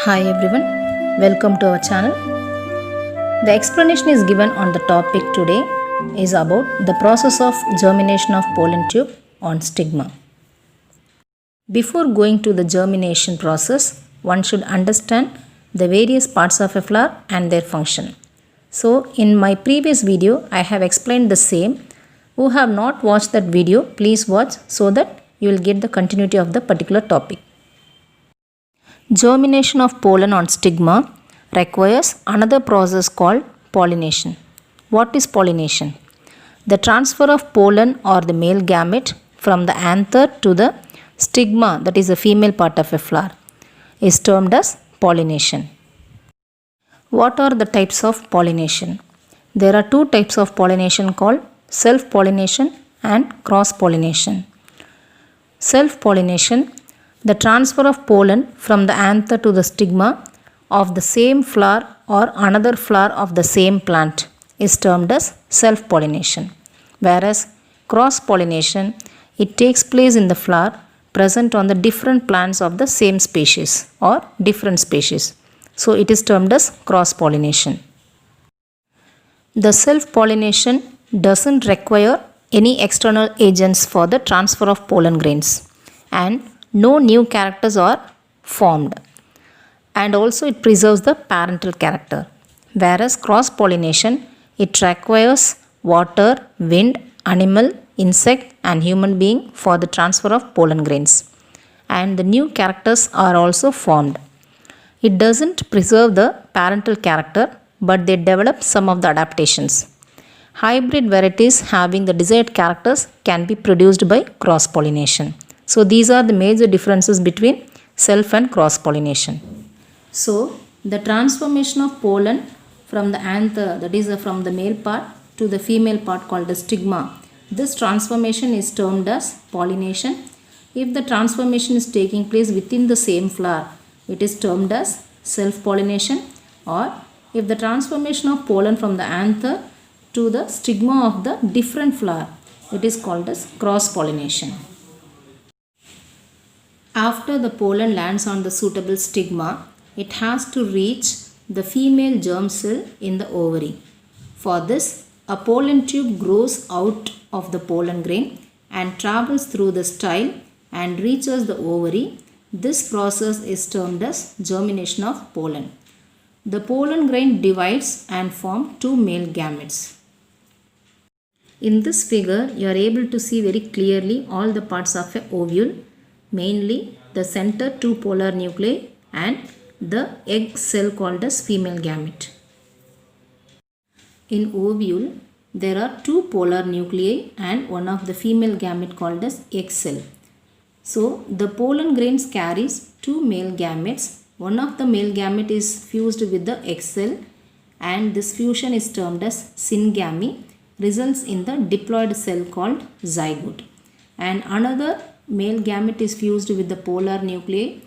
Hi everyone, welcome to our channel. The explanation is given on the topic today is about the process of germination of pollen tube on stigma. Before going to the germination process, one should understand the various parts of a flower and their function. So in my previous video, I have explained the same. Who have not watched that video, please watch so that you will get the continuity of the particular topic. Germination of pollen on stigma requires another process called pollination. What is pollination? The transfer of pollen or the male gamete from the anther to the stigma, that is the female part of a flower, is termed as pollination. What are the types of pollination? There are two types of pollination called self-pollination and cross-pollination. Self-pollination, the transfer of pollen from the anther to the stigma of the same flower or another flower of the same plant is termed as self-pollination. Whereas cross-pollination, it takes place in the flower present on the different plants of the same species or different species. So it is termed as cross-pollination. The self-pollination doesn't require any external agents for the transfer of pollen grains, and no new characters are formed, and also it preserves the parental character. Whereas cross-pollination, it requires water, wind, animal, insect and human being for the transfer of pollen grains, and the new characters are also formed. It doesn't preserve the parental character, but they develop some of the adaptations. Hybrid varieties having the desired characters can be produced by cross-pollination. So these are the major differences between self and cross-pollination. So the transformation of pollen from the anther, that is from the male part to the female part called the stigma, this transformation is termed as pollination. If the transformation is taking place within the same flower, it is termed as self-pollination. Or if the transformation of pollen from the anther to the stigma of the different flower, it is called as cross-pollination. After the pollen lands on the suitable stigma, it has to reach the female germ cell in the ovary. For this, a pollen tube grows out of the pollen grain and travels through the style and reaches the ovary. This process is termed as germination of pollen. The pollen grain divides and forms two male gametes. In this figure, you are able to see very clearly all the parts of an ovule, mainly the center two polar nuclei and the egg cell called as female gamete. In ovule, there are two polar nuclei and one of the female gamete called as egg cell. So the pollen grains carries two male gametes. One of the male gamete is fused with the egg cell, and this fusion is termed as syngamy, results in the diploid cell called zygote. And another male gamete is fused with the polar nuclei.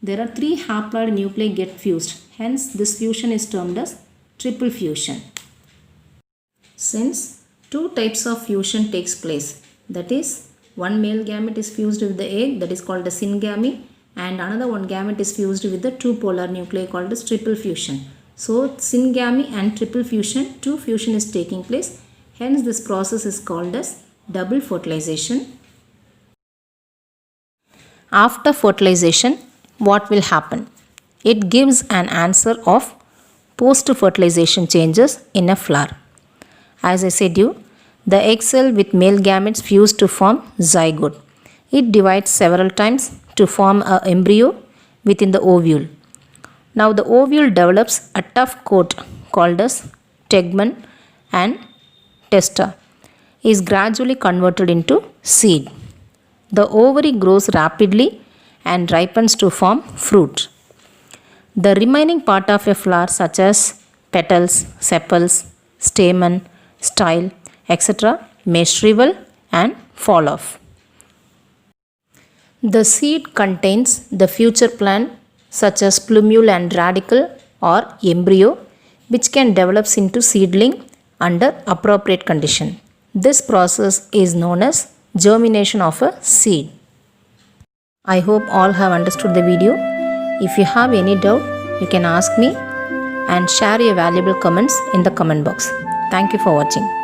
There are three haploid nuclei get fused. Hence, this fusion is termed as triple fusion. Since two types of fusion takes place, that is, one male gamete is fused with the egg, that is called as syngamy, and another one gamete is fused with the two polar nuclei called as triple fusion. So, syngamy and triple fusion, two fusion is taking place. Hence, this process is called as double fertilization. After fertilization, what will happen? It gives an answer of post-fertilization changes in a flower. As I said you, the egg cell with male gametes fuse to form zygote. It divides several times to form an embryo within the ovule. Now the ovule develops a tough coat called as tegmen, and testa is gradually converted into seed. The ovary grows rapidly and ripens to form fruit. The remaining part of a flower, such as petals, sepals, stamen, style, etc., may shrivel and fall off. The seed contains the future plant, such as plumule and radicle or embryo, which can develop into seedling under appropriate condition. This process is known as germination of a seed. I hope all have understood the video. If you have any doubt, You can ask me and share your valuable comments in the comment box. Thank you for watching.